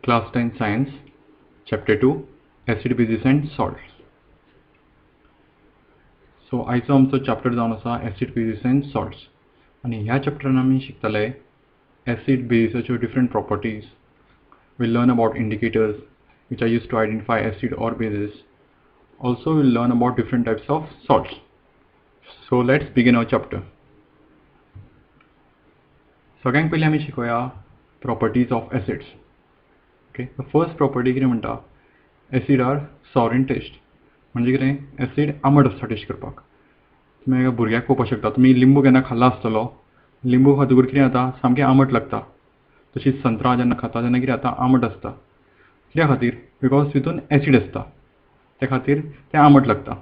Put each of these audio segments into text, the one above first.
Class 10 Science, Chapter 2, Acid, Bases and Salts. So आयचो आमचो chapter जावन आसा एसिड, बेजीस एंड सॉल्ट्स. आनी ह्या चॅप्टरान आमी शिकतले एसिड, बेजीसाच्यो different properties. We'll learn about indicators which are used to identify acid or bases. Also, we'll learn about different types of salts. So let's begin our chapter. सगळ्यांत पयलीं आमी शिकूया properties of acids. Okay, the first property कितें म्हणटा, acid are sour in taste. म्हणजे कितें, acid आंबट आसता टेस्ट करपाक. तुमी एका भुरग्याक पळोवपाक शकता, तुमी लिंबू केन्ना खाल्ला आसतलो, लिंबू खातकूर कितें जाता, सामकें आंबट लागता. तशीच संत्रा जेन्ना खाता तेन्ना कितें जाता, आंबट आसता. कित्या खातीर? बिकॉज तितून एसिड आसता, त्या खातीर तें आंबट लागता.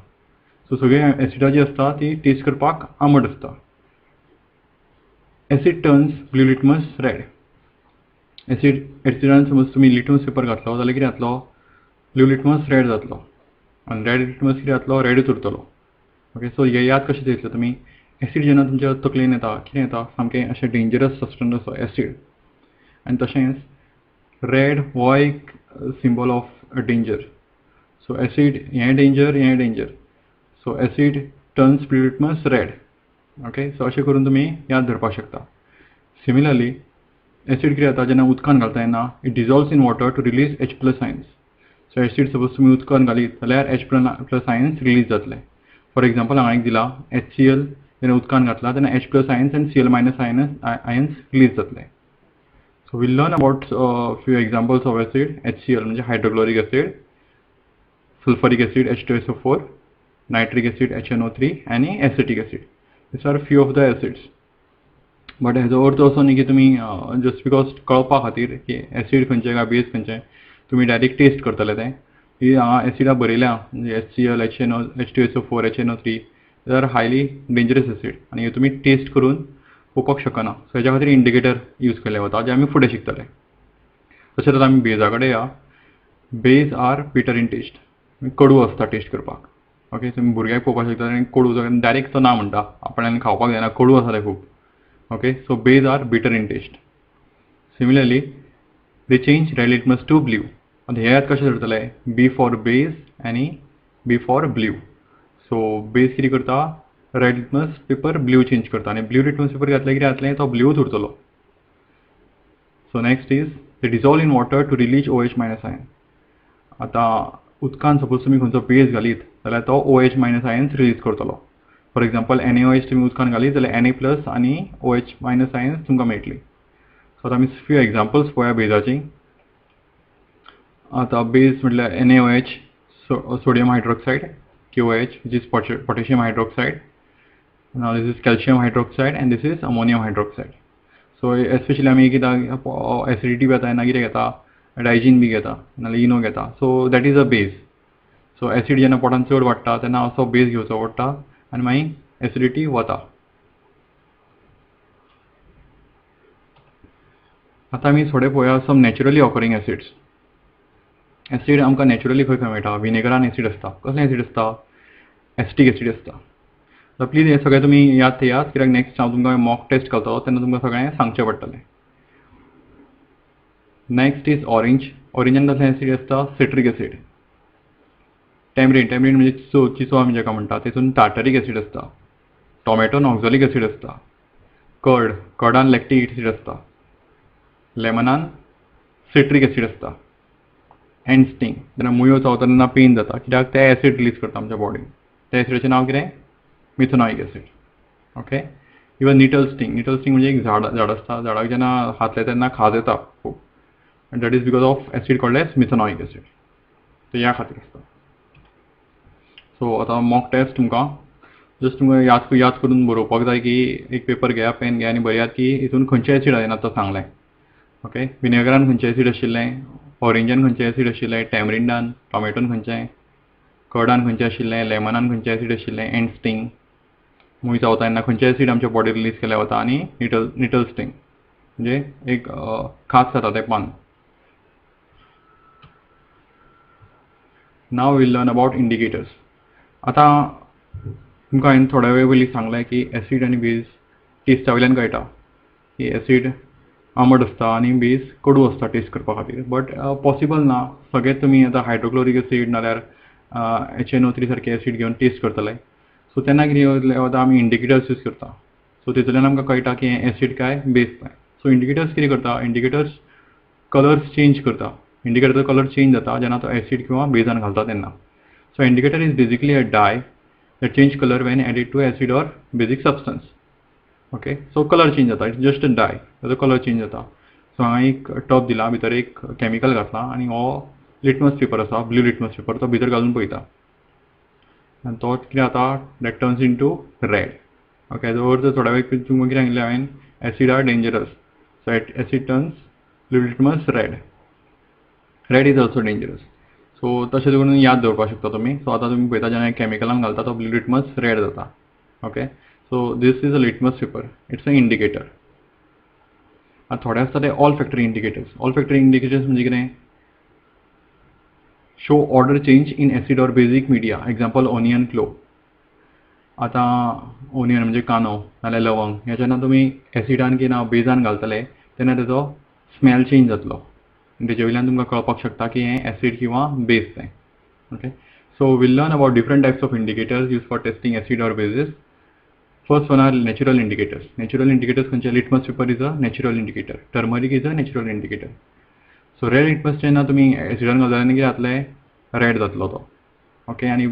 सो सगळी एसिडां जी आसता ती टेस्ट करपाक आंबट आसता. Acid turns blue litmus red. एसिडान समज तुमी लिटमस पेपर घातलो जाल्यार कितें जातलो, ब्लू लिटमस रेड जातलो आनी रेड लिटमस कितें जातलो, रेडूच उरतलो. ओके, सो हे याद कशें दवरतले तुमी, एसिड जेन्ना तुमच्या तकलेन येता कितें येता, सामकें अशें डेंजरस सबस्टन्स असो एसिड. आनी तशेंच रेड हो एक symbol of danger. So acid हें danger. So acid turns blue litmus red. Okay, so अशें करून तुमी याद धरपाक शकता. सिमिलरली एसिड कितें जाता, जेन्ना उदकान घालता तेन्ना it dissolves in water to release H+ ions. So acid suppose तुमी उदकान घालीत जाल्यार H+ आयन्स रिलीज जातले. फॉर एग्जाम्पल हांगा एक दिला, HCl जेन्ना उदकान घातला तेन्ना H+ आयन्स आनी Cl- आयन्स रिलीज जातले. So we'll learn about few examples of acid. HCl म्हणजे hydrochloric acid, sulphuric acid H2SO4, nitric acid HNO3 आनी acetic acid. This are few of the acids. But हेजो अर्थ असो न्ही की तुमी just because कळपा खातीर की एसिड खंयचें काय बेस खंयचें तुमी डायरेक्ट टेस्ट करतले तें. ही हांगा एसिडां बरयल्या म्हणजे HCl, H2SO4, HNO3 they are highly dangerous acid आनी हे तुमी टेस्ट करून पळोवपाक शकना. सो हेच्या खातीर इंडिकेटर यूज केले वता जे आमी फुडें शिकतले. तशेंच आतां आमी बेजा कडेन या. Base are bitter in taste, कडू आसता टेस्ट करपाक. ओके, तुमी भुरग्याक पळोवपाक शकता आनी कडू डायरेक्ट तो ना म्हणटा, आपणान खावपाक जायना, कडू आसा तें खूब. Okay, so bees are bitter in taste. Similarly, they change red litmus to blue. And here कशें धरतले, B for base आणि B for blue. So base कितें करता, red litmus paper blue change करता आणि blue litmus paper घातले कितें जातलें, तो blue उरतलो. So next is they dissolve in water to release OH- ion. आता उदकान सपोज तुमी खंयचो बेस घालीत जाल्यार तो OH- आयन्स रिलीज करतलो. फॉर एग्जाम्पल NaOH तुमी उदकान घालीत जाल्यार Na+ आनी OH- आयन्स तुमकां मेळटली. सो आतां आमी फ्यू एग्जाम्पल्स पळोवया बेजाची. आतां बेज म्हटल्यार NaOH, sodium hydroxide, KOH which is potassium hydroxide. Now this is calcium hydroxide and this is ammonium hydroxide. So especially आमी कित्याक एसिडिटी घेता तेन्ना कितें घेता, डायजीन बी घेता नाजाल्यार इनो घेता. So that is a base. So acid जेन्ना पोटान चड वाडटा तेन्ना असो बेज घेवचो पडटा आनी मागीर एसिडिटी वता. आतां आमी थोडे पळोवया सम नॅचरली ऑकरिंग एसिड्स. एसिड आमकां नॅचरली खंय खंय मेळटा, विनेगरान एसिड आसता. कसलें एसिड आसता, एसिटीक एसिड आसता. सो प्लीज हे सगळें तुमी याद थेयात, कित्याक नेक्स्ट हांव तुमकां मॉक टेस्ट घालतलो तेन्ना तुमकां सगळें सांगचें पडटलें. Next is orange. ऑरेंजान कसलें एसिड आसता, सिट्रीक एसिड. टॅमरीन म्हणजे चिचो आमी जेका म्हणटा तेतून टार्टरीक एसिड आसता. टोमॅटोन ऑक्झॉलिक एसिड आसता. कर्डान लॅक्टीक एसिड आसता. लेमनान सिट्रीक एसिड आसता. एंड स्टिंग, जेन्ना मुयो चावता तेन्ना पेन जाता कित्याक ते एसिड रिलीज करता आमच्या बॉडीन. त्या एसिडाचें नांव कितें, मिथेनॉइक एसिड. ओके, इवन निटल स्टिंग म्हणजे एक झाड आसता, झाडाक जेन्ना हातले तेन्ना खाज येता खूब, आनी that is because of acid called as methanoic acid. ते ह्या खातीर आसता. सो आतां मॉक टेस्ट तुमकां जस्ट तुमकां याद करून बरोवपाक जाय की एक पेपर घेया, पेन घेया आनी बरयात की हितून खंयचें एसिड हांवें आतां सांगलें. ओके, विनेगरान खंयचें एसिड आशिल्लें, ऑरेंजान खंयचें एसिड आशिल्लें, टॅमरिंडान, टोमॅटोन खंयचें, कर्डान खंयचें आशिल्लें, लेमनान खंयचें एसिड आशिल्लें, एंड स्टिंग मुय चावता तेन्ना खंयचें एसिड आमच्या बॉडीर रिलीज केलें वता, आनी निटल स्टिंग म्हणजे एक खास जाता तें पान. नाव वील लर्न अबाउट इंडिकेटर्स. आतां तुमकां हांवें थोड्या वेळ पयलीं सांगलें की एसिड आनी बेज टेस्टा वयल्यान कळटा की एसीड आंबट आसता आनी बेस कडू आसता टेस्ट करपा खातीर. बट पॉसिबल ना सगळें तुमी आतां हायड्रोक्लोरीक एसीड नाल्यार HNO3 सारके एसीड घेवन टेस्ट करतले. सो तेन्ना कितें आतां आमी इंडिकेटर्स यूज करता. सो तेतूंतल्यान आमकां कळटा की हें एसीड काय बेस काय. सो इंडिकेटर्स कितें करता, इंडिकेटर्स कलर्स चेंज करता. इंडिकेटरचो कलर चेंज जाता जेन्ना तो एसीड किंवा बेजान घालता तेन्ना. So indicator is basically a dye that change color when added to acid or basic substance. Okay, so color change जाता, it's just a dye, त्याचो कलर चेंज जाता. सो हांवें एक टब दिला, भितर एक केमिकल घातला आनी हो लिटमस पेपर आसा, ब्लू लिटमस पेपर, तो भितर घालून पळयता आनी तो कितें जाता, that turns into red. Okay, जर थोड्या वेळ तुमकां कितें सांगिल्लें हांवें, acid are dangerous, so acid turns blue litmus red. Red is also dangerous. So तशें करून याद दवरपाक शकता तुमी. सो आतां तुमी पळयता जेन्ना केमिकलान घालता तो ब्लू लिटमस रेड जाता. Okay, so this is a litmus paper, it's a indicator. आतां थोडे आसता ते all factory indicators. All factory indicators म्हणजे कितें, show order change in acid or बेसीक मिडिया. एग्जाम्पल ओनियन क्लो. आतां ओनियन म्हणजे कांदो नाल्यार लवंग हें जेन्ना तुमी एसिडान किंवा बेजान घालतले तेन्ना तेजो स्मेल चेंज जातलो. तेजे वयल्यान तुमकां कळपाक शकता की हें एसीड किंवा बेस तें. Okay, so we'll learn about different types of indicators use for testing acid or bases. First one are natural indicators. Natural indicators खंयचे, litmus paper is a natural indicator, turmeric is a natural indicator. So red litmus जेन्ना तुमी एसिडान घालतले कितें जातलें, red जातलो तो. Okay, आनी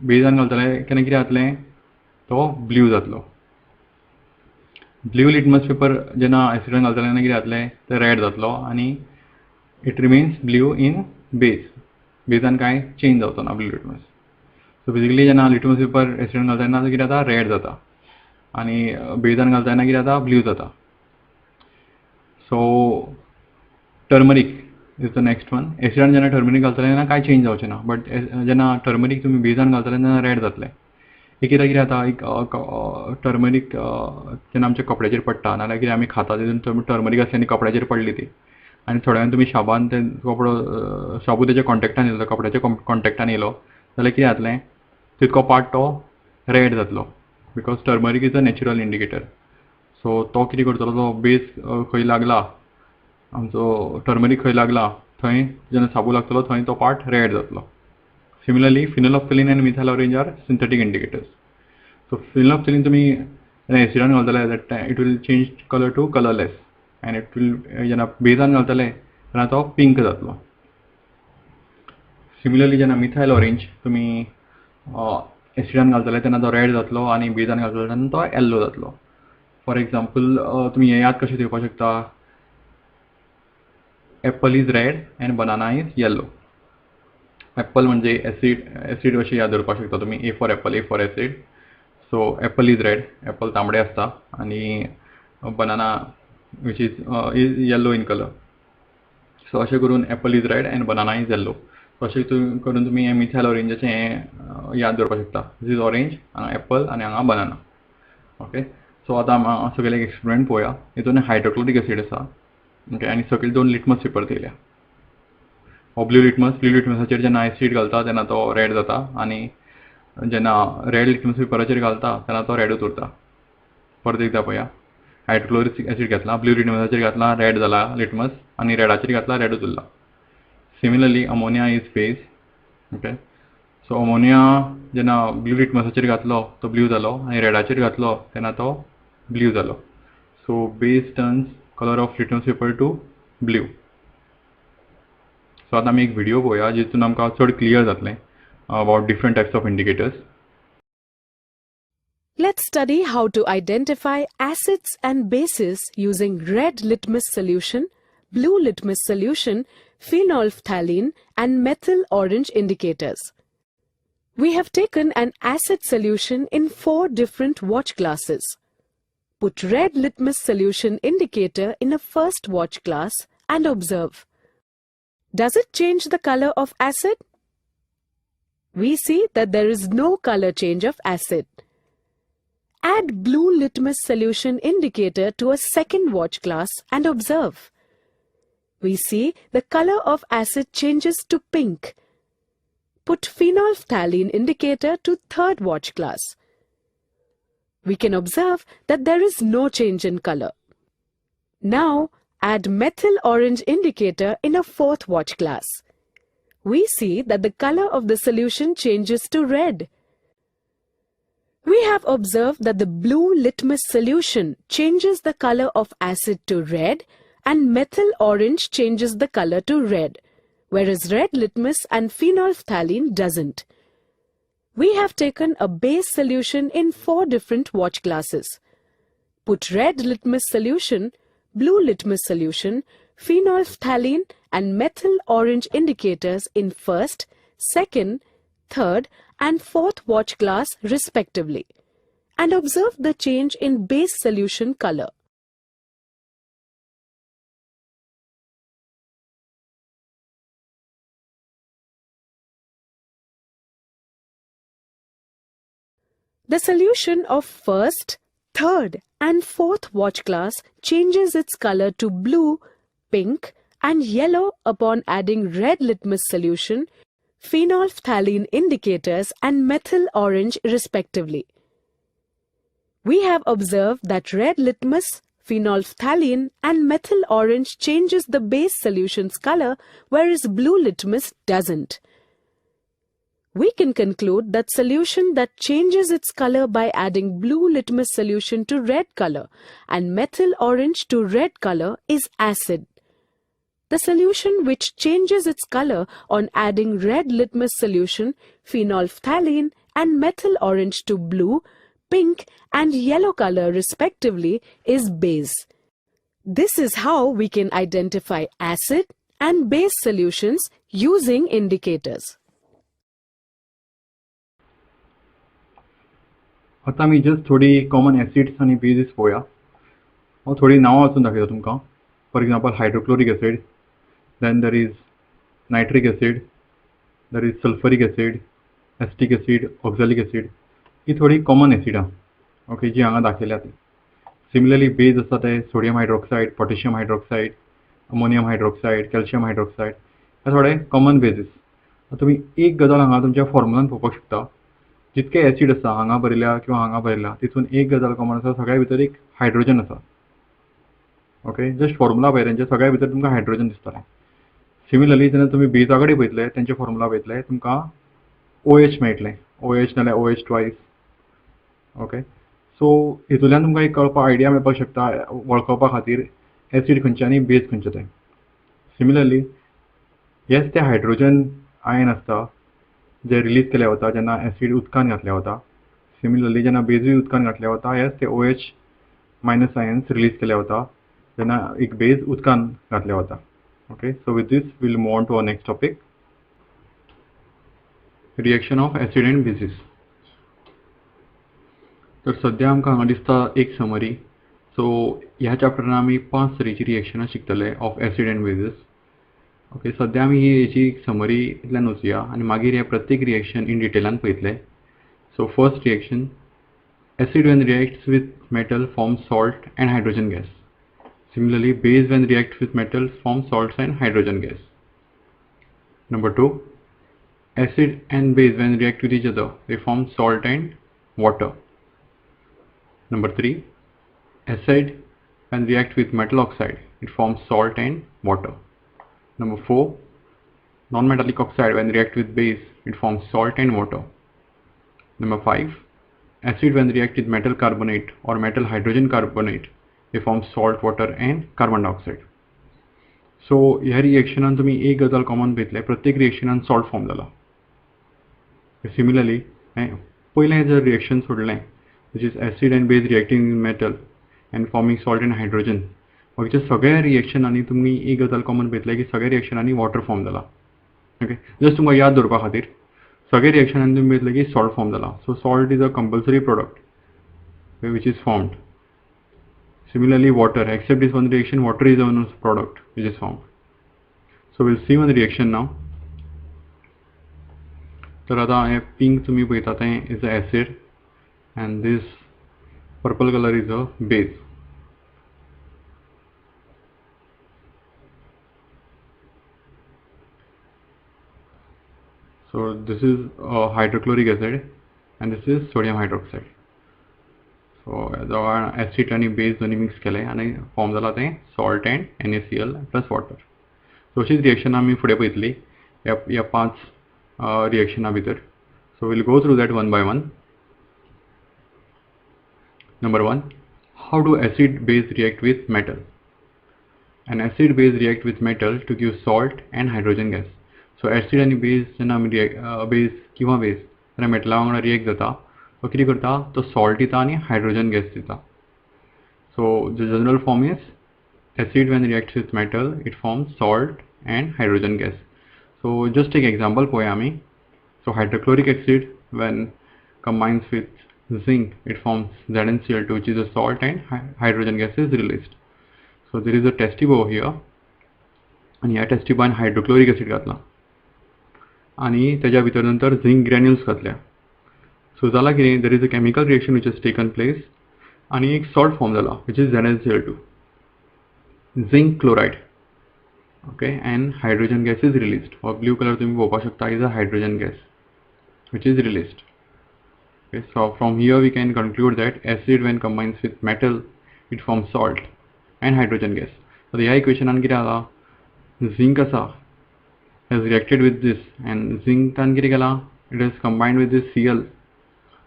बेजान घालतले केन्ना कितें जातलें, तो ब्ल्यू जातलो. ब्ल्यू लिटमस पेपर जेन्ना एसिडान घालतले तेन्ना कितें जातलें, ते रेड जातलो आनी it remains blue in base. बेजान कांय चेंज जावचो ना ब्ल्यू लिटमस. सो बेसिकली जेन्ना लिटमस पेपर एसिडान घालता तेन्ना कितें जाता, रेड जाता आनी बेजान घालता तेन्ना कितें जाता, ब्ल्यू जाता. So turmeric is the next one. एसिडान जेन्ना टर्मरीक घालतले तेन्ना कांय चेंज जावचें ना, बट जेन्ना टर्मरीक तुमी बेजान घालतले तेन्ना रेड जातलें. एकदां कितें जाता, एक टर्मरीक जेन्ना आमच्या कपड्याचेर पडटा नाल्यार कितें आमी खाता तेतून टर्मरीक आसली आनी कपड्याचेर पडली ती आनी थोड्या वेळान तुमी शाबान ते कपडो शाबू तेच्या कॉन्टेक्टान येयलो, कपड्याच्या कॉन्टेक्टान येयलो जाल्यार कितें जातलें, तितको पार्ट तो रेड जातलो because turmeric is a natural indicator. So तो कितें करतलो, तो बेस खंय लागला, आमचो टर्मरीक खंय लागला थंय जेन्ना शाबू लागतलो थंय तो पार्ट रेड जातलो. Similarly, phenolphthalein and methyl orange are synthetic indicators. So phenolphthalein तुम्ही एसिडान घालतले that it will change color to colorless and it will जेन्ना बेजान घालतले तेन्ना तो पिंक जातलो. Similarly जेन्ना मिथायल ऑरेंज तुम्ही एसिडान घालतले तेन्ना तो रेड जातलो आनी बेजान घालतले तेन्ना तो येल्लो जातलो. फॉर एक्झाम्पल तुम्ही हे याद कशें दिवपाक शकता, apple is red and banana is yellow. Apple म्हणजे एसीड अशी याद दवरपाक शकता तुमी, A for apple, A for acid. So apple is red, apple तांबडे आसता आनी banana which is yellow in color. So अशें करून apple is red and banana is yellow. So अशें करून तुमी हें मिथायल ऑरेंजाचें हें याद दवरपाक शकता. दिस इज ऑरेंज, हांगा एप्पल आनी हांगा बनाना. ओके, सो आतां सगळे एक एक्सपेरिमेंट पळोवया. हितून हायड्रोक्लोरीक एसीड आसा. ओके, आनी सकयल 2 लिटमस पेपर दिल्या. हो ब्लू लिटमसाचेर जेन्ना एसीड घालता तेन्ना तो रेड जाता आनी जेन्ना रेड लिटमस पेपराचेर घालता तेन्ना तो रेडूच उरता. परत एकदां पळया, हायड्रोक्लोरीक एसीड घातला, ब्लू लिटमसाचेर घातला, रेड जाला लिटमस आनी रेडाचेर घातला, रेडूच उरला. Similarly ammonia is base. Okay, so ammonia जेन्ना ब्लू लिटमसाचेर घातलो तो ब्लू जालो आनी रेडाचेर घातलो तेन्ना तो ब्लू जालो. So base turns color of litmus paper to blue. So आतां आमी एक व्हिडिओ पळोवया जितून आमकां चड क्लियर जातलें about different types of indicators. Let's study how to identify acids and bases using red litmus solution, blue litmus solution, phenolphthalein and methyl orange indicators. We have taken an acid solution in 4 different watch glasses. Put red litmus solution indicator in a first watch glass and observe. Does it change the color of acid? We see that there is no color change of acid. Add blue litmus solution indicator to a second watch glass and observe. We see the color of acid changes to pink. Put phenolphthalein indicator to third watch glass. We can observe that there is no change in color. Now, add methyl orange indicator in a fourth watch glass. We see that the color of the solution changes to red. We have observed that the blue litmus solution changes the color of acid to red and methyl orange changes the color to red, whereas red litmus and phenolphthalein doesn't. We have taken a base solution in 4 different watch glasses. Put red litmus solution, blue litmus solution, phenolphthalein and methyl orange indicators in first, second, third and fourth watch glass respectively, and observe the change in base solution color. The solution of first, third and fourth watch glass changes its color to blue, pink and yellow upon adding red litmus solution, phenolphthalein indicators and methyl orange respectively. We have observed that red litmus, phenolphthalein and methyl orange changes the base solution's color, whereas blue litmus doesn't. We can conclude that solution that changes its color by adding blue litmus solution to red color and methyl orange to red color is acid. The solution which changes its color on adding red litmus solution, phenolphthalein and methyl orange to blue, pink and yellow color respectively is base. This is how we can identify acid and base solutions using indicators. आता मी just थोडी common acids आणि bases पळोवया. हांव थोडी नांवां वाचून दाखयता तुमकां. For example hydrochloric acid, then there is nitric acid, there is sulphuric acid, acetic acid, oxalic acid. ही थोडी कॉमन एसिडां ओके जी हांगा दाखयल्यात. सिमिलरली बेज आसा ते सोडियम हायड्रॉक्सायड, पोटॅशियम हायड्रॉक्सायड, अमोनियम हायड्रॉक्सायड, कॅल्शियम हायड्रॉक्सायड हे थोडे कॉमन बेजीस. तुमी एक गजाल हांगा तुमच्या फॉर्मुलान पळोवपाक शकता. जितके एसिड आसा हांगा बरयल्या किंवा हांगा बरयल्या तितून एक गजाल कॉमन आसा, सगळ्या भितर एक हायड्रोजन आसा. ओके जस्ट फॉर्मुला पळय तेंचे सगळ्या भितर तुमकां हायड्रोजन दिसतलें. सिमिलरली जेन्ना तुमी बेजा कडेन पळयतले तेंचे फॉर्मुला पळयतले तुमकां OH मेळटलें. OH नाल्यार OH ट्वायस. ओके सो हितूंतल्यान तुमकां एक कळपाक आयडिया मेळपाक शकता वळखोवपा खातीर एसिड खंयचे आनी बेज खंयचे ते. सिमिलरली हेच ते हायड्रोजन आयन आसता जे रिलीज केले वता जेन्ना एसिड उदकान घातले वता. सिमिलरली जेन्ना बेजूय उदकान घातले वता हेच ते OH मायनस आयन्स रिलीज केले वता जेन्ना एक बेज उदकान घातले वता. Okay so with these we'll move on to our next topic, reaction of acid and bases. तर सद्या आमकां हांगा दिसता एक समरी. सो ह्या चॅप्टरान आमी 5 तरेची रिएक्शनां शिकतले of acid and bases. Okay सद्या आमी हेची समरी इतल्यान वचुया आनी मागीर हे प्रत्येक रिएक्शन इन डिटेलान पळयतले. So first reaction, acid when reacts with metal forms salt and hydrogen gas. Similarly, base when reacts with metals forms salts and hydrogen gas. Number 2, acid and base when react with each other they form salt and water. Number 3, acid when react with metal oxide it forms salt and water. Number 4, non-metallic oxide when react with base it forms salt and water. Number 5, acid when react with metal carbonate or metal hydrogen carbonate they form salt, water and carbon dioxide. So ह्या रिएक्शनान तुमी एक गजाल common पळयतले, प्रत्येक रिएक्शनान salt form जाला. Similarly पयलें जर रिएक्शन सोडलें which is acid and base reacting with metal and forming salt and hydrogen, बाकीच्या सगळ्या रिएक्शनांनी तुमी एक गजाल कॉमन पळयतले की सगळ्या रिएक्शनांनी वॉटर फॉर्म जाला. ओके जस्ट तुमकां याद दवरपा खातीर सगळ्या रिएक्शनांनी तुमी पळयतले की सॉल्ट फॉर्म जाला. सो salt is a compulsory product which is formed. Similarly, water, except this one reaction, water is one product which is formed. So we'll see one reaction now. तर आता हे पिंक तुम्ही पळयता तें is a acid and this purple color is a base. So this is hydrochloric acid and this is sodium hydroxide. So acid आणि base दोन्ही mix केले आणि form जाला तें salt and NaCl plus water. So अशीच reaction आमी फुडें पळयतली ह्या 5 रिएक्शना भितर. So we'll go through that one by one. Number 1. How do acid base react with metal? An acid base react with metal to give salt and hydrogen gas. So acid आणि base जेन्ना आमी base किंवा base जेन्ना मेटला वांगडा react जाता तो कितें करता, तो सॉल्ट दिता आणि हायड्रोजन गॅस दिता. So the general form is acid when reacts with metal it forms salt and hydrogen gas. So just take example पळोवया आमी. So hydrochloric acid when combines with zinc it forms ZnCl2 which is a salt and hydrogen gas is released. So there is a test tube over here आणि ह्या test ट्यूबान hydrochloric acid घातला आणि त्याच्या भितर नंतर zinc granules घातल्या. सो जाला कितें, there is a chemical reaction which is taken place आणि एक सॉल्ट फॉर्म जाला which is ZnCl2 zinc chloride. Okay and hydrogen gas is released. हो ब्लू कलर तुम्ही पळोवपाक शकता is a hydrogen gas which is released. Okay, so from here we can conclude that acid when combines with metal it forms salt and hydrogen gas. So the equation an कितें आला, zinc asa has reacted with this and zinc tan कितें केला, it has combined with this Cl,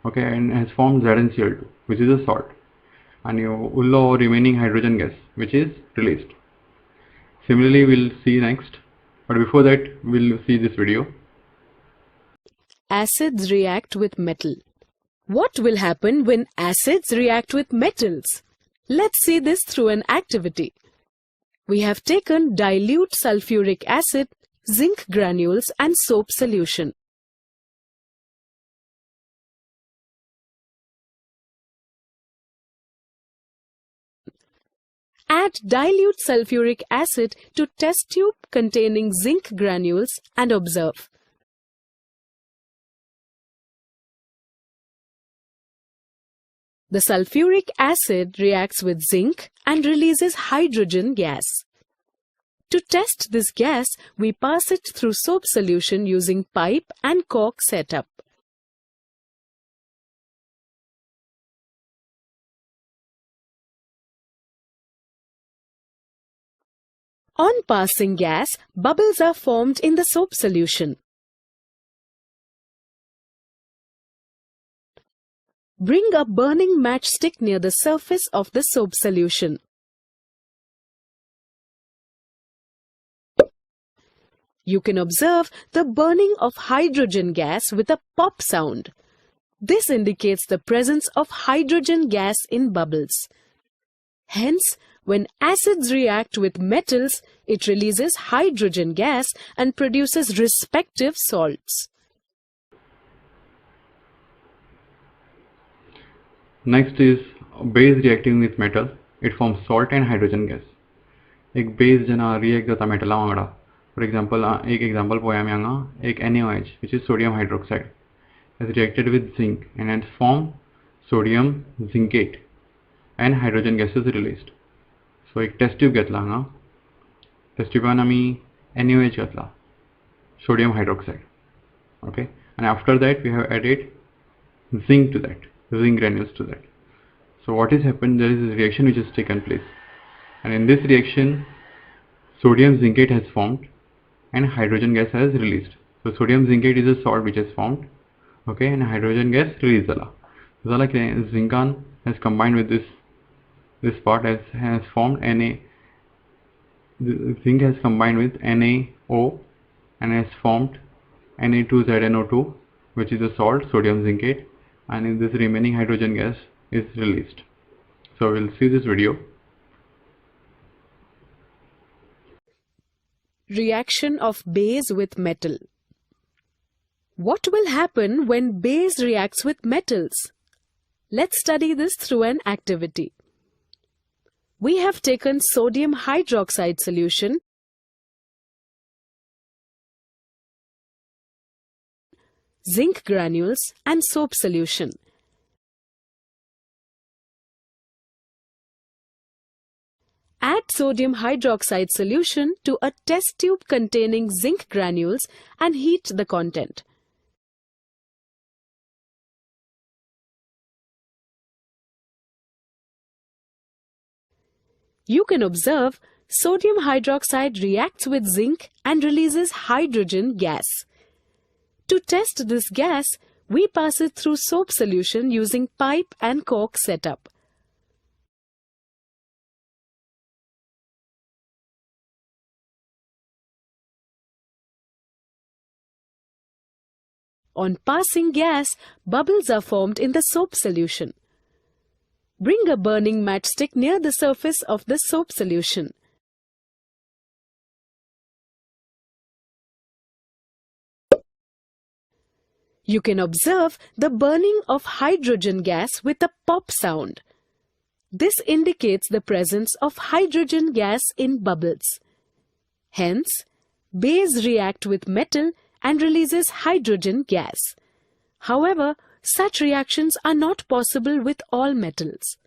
okay, and has formed ZnCl2 which is a salt and ullo remaining hydrogen gas which is released. Similarly we'll see next, but before that we'll see this video. Acids react with metal. What will happen when acids react with metals? Let's see this through an activity. We have taken dilute sulfuric acid, zinc granules and soap solution. Add dilute sulfuric acid to test tube containing zinc granules and observe. The sulfuric acid reacts with zinc and releases hydrogen gas. To test this gas, we pass it through soap solution using pipe and cork setup. On passing gas, bubbles are formed in the soap solution. Bring a burning matchstick near the surface of the soap solution. You can observe the burning of hydrogen gas with a pop sound. This indicates the presence of hydrogen gas in bubbles. Hence, when acids react with metals, it releases hydrogen gas and produces respective salts. Next is base reacting with metal it forms salt and hydrogen gas. एक base जेन्ना react जाता मेटला वांगडा, for example एक example पळोवया आमी हांगा एक NaOH which is sodium hydroxide has reacted with zinc and has formed sodium zincate and hydrogen gas is released. So एक टेस्ट ट्यूब घेतला हांगा, टेस्ट ट्यूबान आमी NaOH घातला sodium hydroxide, okay, and after that we have added zinc to that, zinc granules to that. So what has happened, there is a reaction which has taken place and in this reaction sodium zincate has formed and hydrogen gas has released. So sodium zincate is a salt which has formed, okay, and hydrogen gas released zala. Zala zincan has combined with this part has formed Na. Zinc has combined with NaO and has formed Na2ZnO2 which is a salt sodium zincate, and in this remaining hydrogen gas is released. So we'll see this video. Reaction of base with metal. What will happen when base reacts with metals? Let's study this through an activity. We have taken sodium hydroxide solution, zinc granules and soap solution. Add sodium hydroxide solution to a test tube containing zinc granules and heat the content. You can observe sodium hydroxide reacts with zinc and releases hydrogen gas. To test this gas, we pass it through soap solution using pipe and cork setup. On passing gas, bubbles are formed in the soap solution. Bring a burning matchstick near the surface of the soap solution. You can observe the burning of hydrogen gas with a pop sound. This indicates the presence of hydrogen gas in bubbles. Hence, base react with metal and releases hydrogen gas. However, such reactions are not possible with all metals.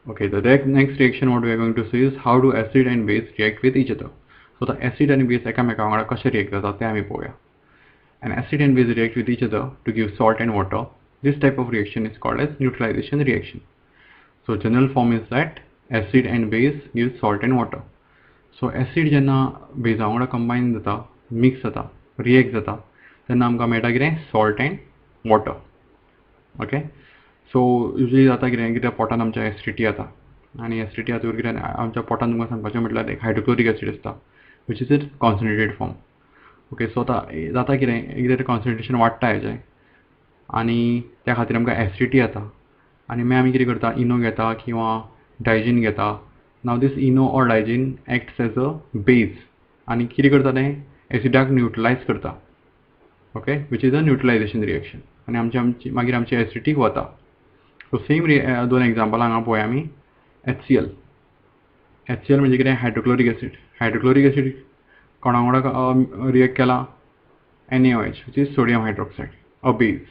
Okay, the next reaction what we are going to see is how do acid and base react with each other. So the acid and base एकामेका वांगडा कशे react जातात ते आमी पळोवया. And acid and base react with each other to give salt and water. This type of reaction is called as neutralization reaction. So general form is that acid and base give salt and water. So acid जेन्ना base वांगडा combine जाता, mix जाता, react जाता, तेन्ना आमकां मेळटा कितें salt and water. Okay. So usually जाता कितें पोटान आमच्या एसिडिटी जाता आनी एसिडिटी जातकीर कितें आमच्या पोटान तुमकां सांगपाचें म्हटल्यार एक हायड्रोक्लोरिक एसिड आसता which is it concentrated form. Okay, so आतां जाता कितें कितें कॉन्सन्ट्रेशन वाडटा हेजें आनी त्या खातीर आमकां एसिडिटी जाता आनी मागीर आमी कितें करता इनो घेता किंवा डायजीन घेता. Now this Eno or Digene acts as a base आनी कितें करता तें एसिडाक न्यूट्रलायज करता. Okay, which is a neutralisation reaction आनी आमची मागीर आमची एसिडिटी वता. सो सेम दोन एग्जांपल हांगा पळोवया आमी. HCl म्हणजे कितें हायड्रोक्लोरिक एसिड. हायड्रोक्लोरिक एसिड कोणा वांगडा रिएक्ट केला NaOH which is sodium hydroxide, a base.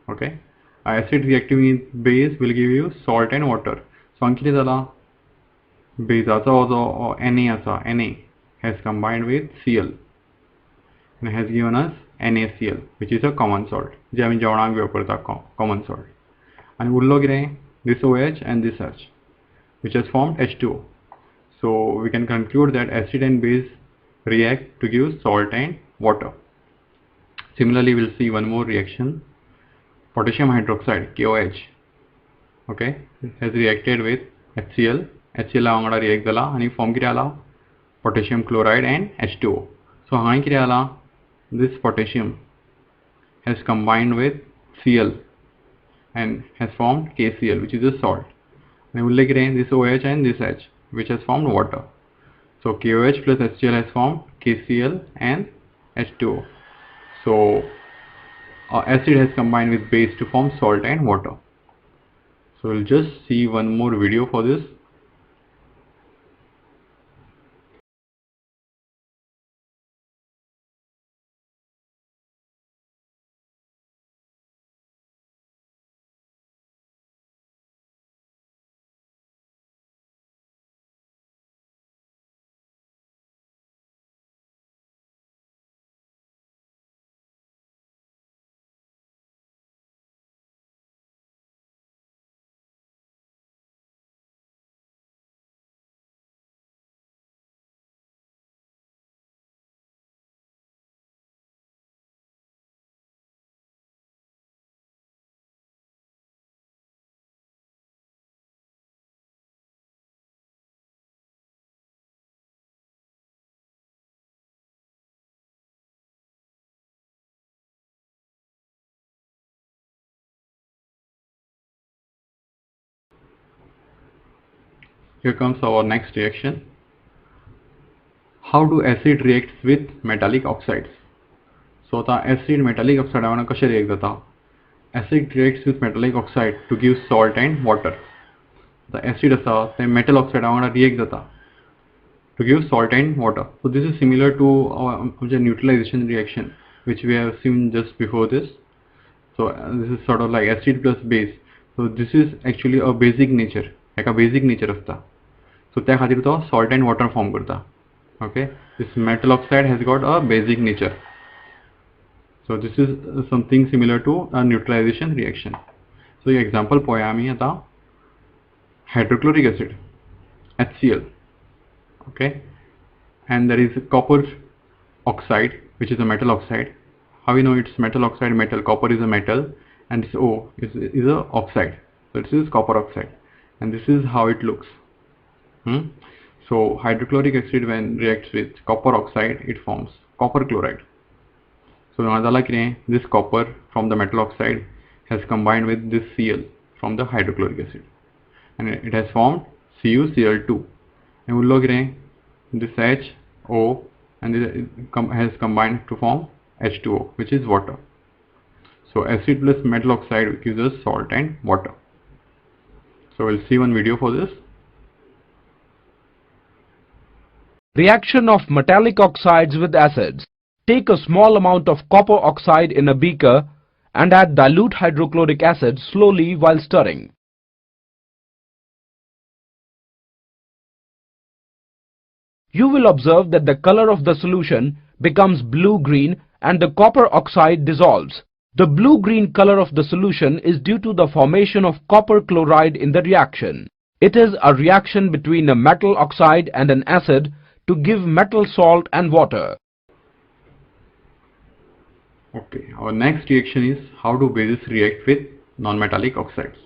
Okay, acid reacting with base will give you salt and water. So हांगा कितें जाला बेजाचो जो Na आसा Na has combined with Cl and has given us NaCl which is a common salt जे आमी जेवणाक वापरता common salt. And उरलो कितें this OH and this H which has formed H2O. So we can conclude that acid and base react to give salt and water. Similarly, we'll see one more reaction. Potassium hydroxide KOH, okay, has reacted with HCl. HCl वांगडा react जाला आणि form कितें जाला potassium chloride and H2O. So हांगा कितें जाला this potassium has combined with Cl and has formed KCl which is a salt. And उरले कितें this OH and this H which has formed water. So KOH plus HCl has formed KCl and H2O. So acid has combined with base to form salt and water. So we'll just see one more video for this. Here comes our next reaction. How do acid reacts with metallic oxides? So the acid metallic oxide वांगडा कशें react जाता? Acid reacts with metallic oxide to give salt and water. The acid आसा ते metal oxide वांगडा react जाता to give salt and water. So this is similar to our neutralization reaction which we have seen just before this. So this is sort of like acid plus base. So this is actually a basic nature, like a basic nature असता. So त्या खातीर तो salt and water form करता. Okay, this metal oxide has got a basic nature. So this is something similar to a neutralization reaction. So example पळोवया आमी आतां hydrochloric acid, HCl, okay, and there is copper oxide, which is a metal oxide. How we know it's metal oxide? Metal, copper is a metal, and this O is a oxide. So this is copper oxide, and this is how it looks. So hydrochloric acid, when reacts with copper oxide, it forms copper chloride. So this copper from the metal oxide has combined with this Cl from the hydrochloric acid, and it has formed CuCl2. And we look at this HO, and this has combined to form H2O, which is water. So acid plus metal oxide gives us salt and water. So we'll see one video for this. Reaction of metallic oxides with acids. Take a small amount of copper oxide in a beaker and add dilute hydrochloric acid slowly while stirring. You will observe that the color of the solution becomes blue-green and the copper oxide dissolves. The blue-green color of the solution is due to the formation of copper chloride in the reaction. It is a reaction between a metal oxide and an acid to give metal salt and water. Okay, our next reaction is how do bases react with non-metallic oxides.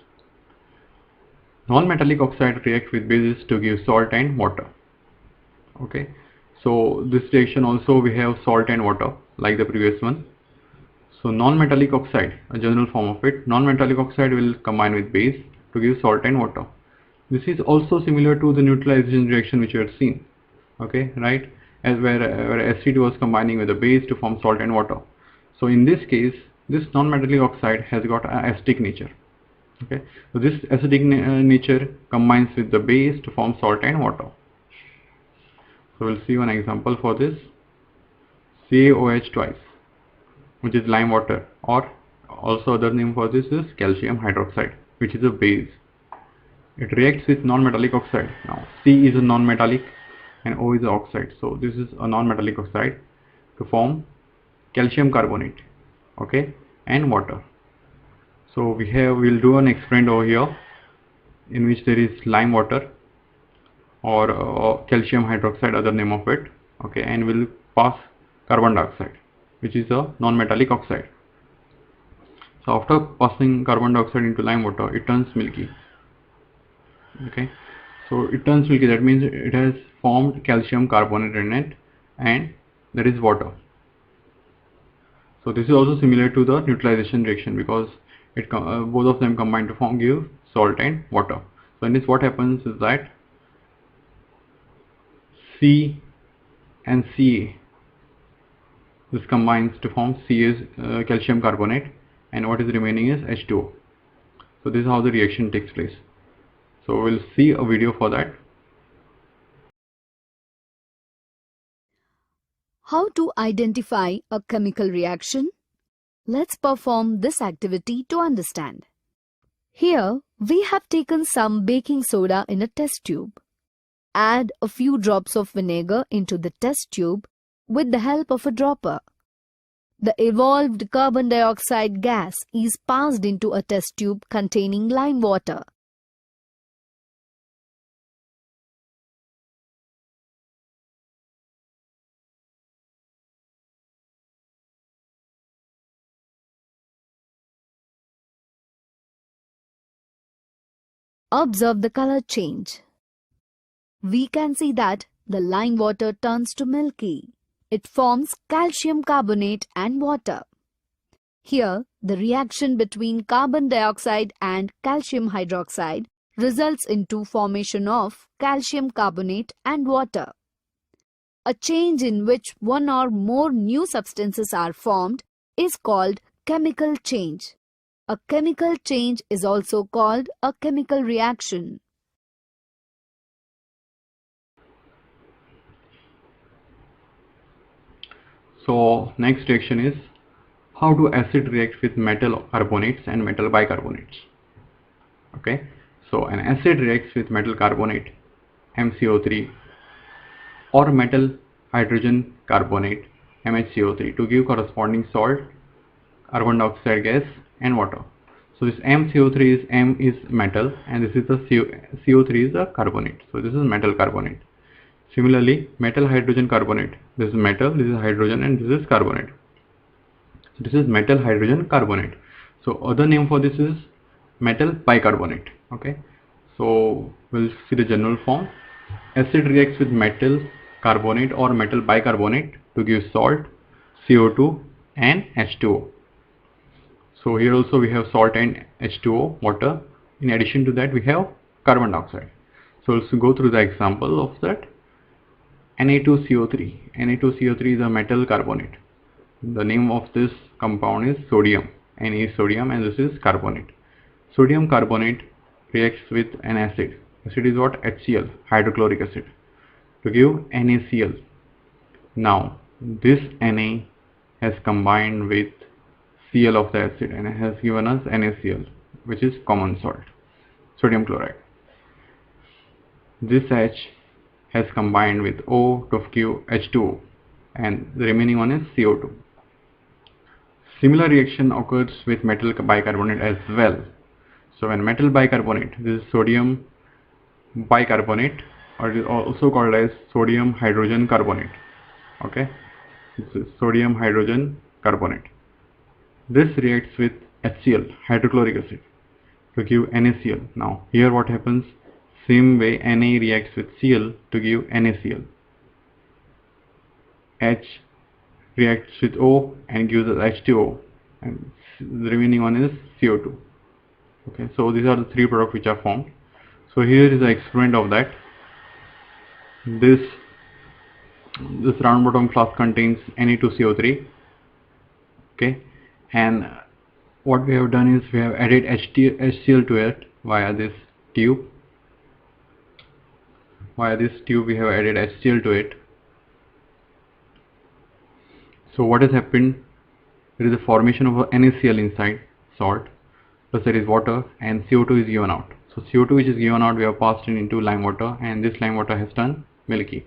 Non-metallic oxide react with bases to give salt and water. Okay, so this reaction also we have salt and water like the previous one. So non-metallic oxide, a general form of it, non-metallic oxide will combine with base to give salt and water. This is also similar to the neutralization reaction which we had seen. Okay, right, as where acid was combining with a base to form salt and water. So in this case, this non-metallic oxide has got an acidic nature. Okay, so this acidic nature combines with the base to form salt and water. So we'll see one example for this. CaOH twice, which is lime water, or also other name for this is calcium hydroxide, which is a base. It reacts with non-metallic oxide. Now C is a non-metallic and O is an oxide. So this is a non-metallic oxide to form calcium carbonate, okay, and water. So we'll do an experiment over here in which there is lime water or calcium hydroxide, other name of it, okay, and we'll pass carbon dioxide, which is a non-metallic oxide. So after passing carbon dioxide into lime water, it turns milky. Okay, so it turns milky, that means it has formed calcium carbonate in it, and there is water. So this is also similar to the neutralization reaction because it both of them combine to give salt and water. So in this, what happens is that C and Ca, this combines to form C is calcium carbonate, and what is remaining is H2O. So this is how the reaction takes place. So we'll see a video for that. How to identify a chemical reaction? Let's perform this activity to understand. Here, we have taken some baking soda in a test tube. Add a few drops of vinegar into the test tube with the help of a dropper. The evolved carbon dioxide gas is passed into a test tube containing lime water. Observe the color change. We can see that the lime water turns to milky. It forms calcium carbonate and water. Here, the reaction between carbon dioxide and calcium hydroxide results into formation of calcium carbonate and water. A change in which one or more new substances are formed is called chemical change. A chemical change is also called a chemical reaction. So next reaction is how do acid react with metal carbonates and metal bicarbonates. Okay, so an acid reacts with metal carbonate MCO3 or metal hydrogen carbonate MHCO3 to give corresponding salt, carbon dioxide gas and water. So this M is metal, and this is the CO3 is a carbonate. So this is metal carbonate. Similarly, metal hydrogen carbonate. This is metal, this is hydrogen, and this is carbonate. So this is metal hydrogen carbonate. So other name for this is metal bicarbonate. Okay. So we'll see the general form. Acid reacts with metal carbonate or metal bicarbonate to give salt, CO2 and H2O. So here also we have salt and H2O, water. In addition to that we have carbon dioxide. So let's go through the example of that. Na2CO3. Na2CO3 is a metal carbonate. The name of this compound is sodium. Na is sodium and this is carbonate. Sodium carbonate reacts with an acid. Acid is what? HCl, hydrochloric acid, to give NaCl. Now this Na has combined with Cl of the acid and has given us NaCl, which is common salt, sodium chloride. This H has combined with O to give H2O, and the remaining one is CO2. Similar reaction occurs with metal bicarbonate as well. So when metal bicarbonate, this is sodium bicarbonate, or it is also called as sodium hydrogen carbonate. Okay, this is sodium hydrogen carbonate. This reacts with HCl, hydrochloric acid, to give NaCl. Now here what happens? Same way Na reacts with Cl to give NaCl. H reacts with O and gives us H2O, and the remaining one is CO2. Okay, so these are the three products which are formed. So here is the experiment of that. This round bottom flask contains Na2CO3. Okay, and what we have done is we have added HCl to it via this tube. Via this tube we have added HCl to it. So what has happened? There is a formation of a NaCl inside salt, plus there is water, and CO2 is given out. So CO2 which is given out we have passed into lime water, and this lime water has turned milky.